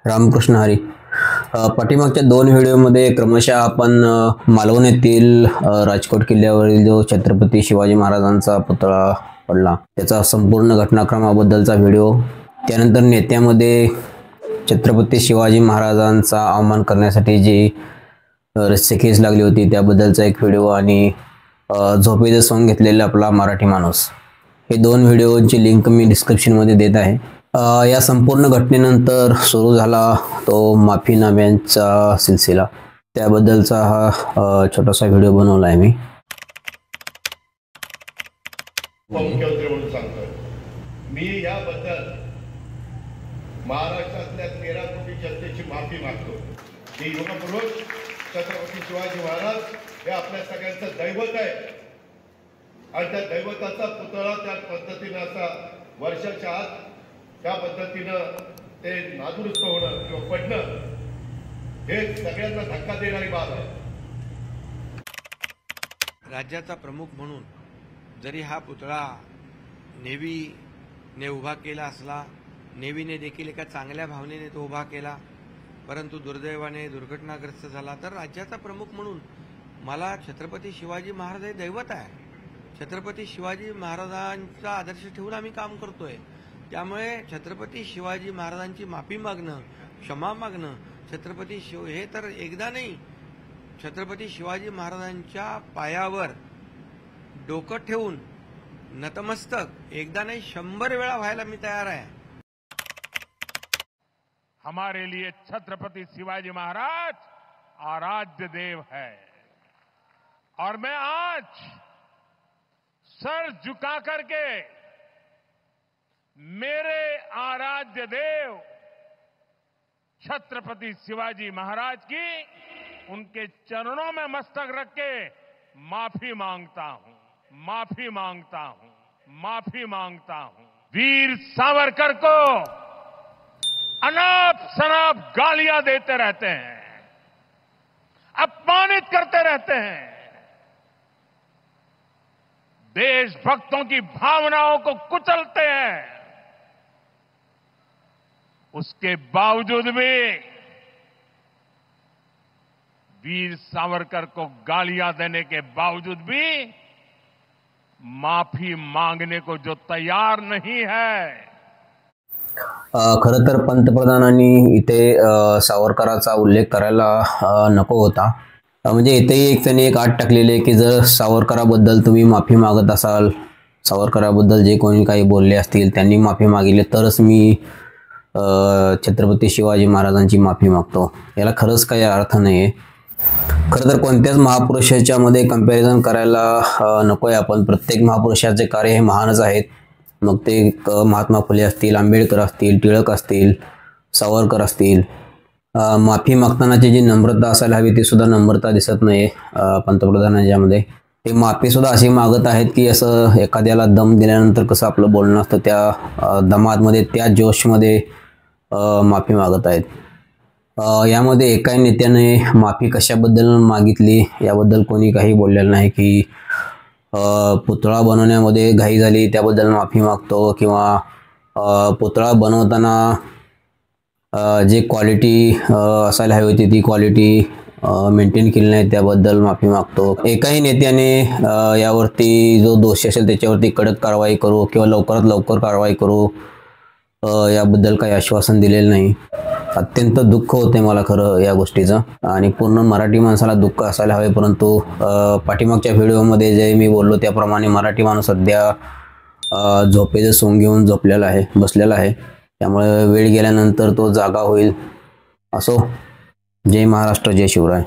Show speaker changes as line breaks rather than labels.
रामकृष्ण हरी. पाठीमागच्या 2 व्हिडिओमध्ये क्रमशः आपण मालवण येथील राजकोट किल्ल्यावरील जो छत्रपती शिवाजी महाराजांचा पुतळा पडला त्याचा संपूर्ण घटनाक्रमाबद्दलचा व्हिडिओ, त्यानंतर नेत्यामध्ये छत्रपती शिवाजी महाराजांचा अवमान करण्यासाठी जी रस्सीखेच लागली होती त्याबद्दलचा एक व्हिडिओ आणि झोपेचं सॉंग घेतलेला आपला मराठी माणूस, हे 2 व्हिडिओची लिंक मी डिस्क्रिप्शनमध्ये देत आहे. या संपूर्ण घटनेनंतर सुरू झाला तो माफीनाम्यांचा सिलसिला, त्याबद्दलचा हा छोटासा व्हिडिओ बनवला आहे मी.
मुख्यमंत्री म्हणून सांगतोय मी याबद्दल महाराष्ट्रातल्या 13 कोटी जनतेची माफी मागतो. ही युगपुरुष छत्रपती शिवाजी महाराज हे आपल्या सगळ्यांचं दैवत आहे आणि त्या दैवताचा पुतळा त्या पद्धतीने असा वर्षाच्या आत त्या पद्धतीनं ते नादुरुस्त होणं किंवा पडणं हे सगळ्यांना धक्का देणारी बाब आहे.
राज्याचा प्रमुख म्हणून जरी हा पुतळा नेव्हीने उभा केला असला, नेव्हीने देखील एका चांगल्या भावनेने तो उभा केला, परंतु दुर्दैवाने दुर्घटनाग्रस्त झाला, तर राज्याचा प्रमुख म्हणून मला छत्रपती शिवाजी महाराज हे दैवत आहे. छत्रपती शिवाजी महाराजांचा आदर्श ठेवून आम्ही काम करतोय. त्यामुळे छत्रपती शिवाजी महाराजांची माफी मागणं, क्षमा मागणं, हे तर एकदा नाही, छत्रपती शिवाजी महाराजांच्या पायावर डोकं ठेवून नतमस्तक एकदा नाही 100 वेळा व्हायला मी तयार आहे.
हमारे लिए छत्रपति शिवाजी महाराज आराध्य देव है और मैं आज सर झुका करके मेरे आराध्य देव छत्रपति शिवाजी महाराज की उनके चरणों में मस्तक रख के माफी मांगता हूं, माफी मांगता हूं, माफी मांगता हूं. वीर सावरकर को अनाप शनाप गालियां देते रहते हैं, अपमानित करते रहते हैं, देशभक्तों की भावनाओं को कुचलते हैं. उसके बावजूद भी वीर सावरकर को गालियां देने के बावजूद भी माफी मांगने को जो तैयार नहीं है.
खरं तर पंतप्रधानांनी इथे सावरकराचा उल्लेख करायला नको होता. म्हणजे इथेही त्यांनी एक आट टाकलेली आहे की जर सावरकराबद्दल तुम्ही माफी मागत असाल, सावरकराबद्दल जे कोणी काही बोलले असतील त्यांनी माफी मागितली तरच मी छत्रपती शिवाजी महाराजांची माफी मागतो. याला खरंच काही अर्थ नाही आहे. खरं तर कोणत्याच महापुरुषाच्या मध्ये कंपॅरिझन करायला नको आहे आपण. प्रत्येक महापुरुषाचे कार्य हे महानच आहेत. मग ते महात्मा फुले असतील, आंबेडकर असतील, टिळक असतील, सावरकर असतील. माफी मागतानाची जी नम्रता असायला हवी ती सुद्धा नम्रता दिसत नाही पंतप्रधानांच्यामध्ये. ते माफी सुद्धा अशी मागत आहेत की असं एखाद्याला दम दिल्यानंतर कसं आपलं बोलणं असतं त्या दमातमध्ये, त्या जोशमध्ये माफी मागत आहेत. यामध्ये एकाही नेत्याने माफी कशाबद्दल मागितली याबद्दल कोणी काही बोललेलं नाही की पुतळा बनवण्यामध्ये घाई झाली त्याबद्दल माफी मागतो किंवा पुतळा बनवताना जे क्वालिटी असायला हवी होती ती क्वालिटी मेंटेन केली नाही त्याबद्दल माफी मागतो. एकाही नेत्याने यावरती जो दोषी असेल त्याच्यावरती कडक कारवाई करू किंवा लवकरात लवकर कारवाई करू याबद्दल काही आश्वासन दिलेलं नाही. अत्यंत दुःख होते मला खरं या गोष्टीचं आणि पूर्ण मराठी माणसाला दुःख असायला हवे. परंतु पाठीमागच्या व्हिडिओमध्ये जे मी बोललो त्याप्रमाणे मराठी माणूस सध्या झोपेचं सोंग घेऊन झोपलेला आहे, बसलेला आहे. त्यामुळे वेळ गेल्यानंतर तो जागा होईल. असो. जय महाराष्ट्र, जय शिवराय.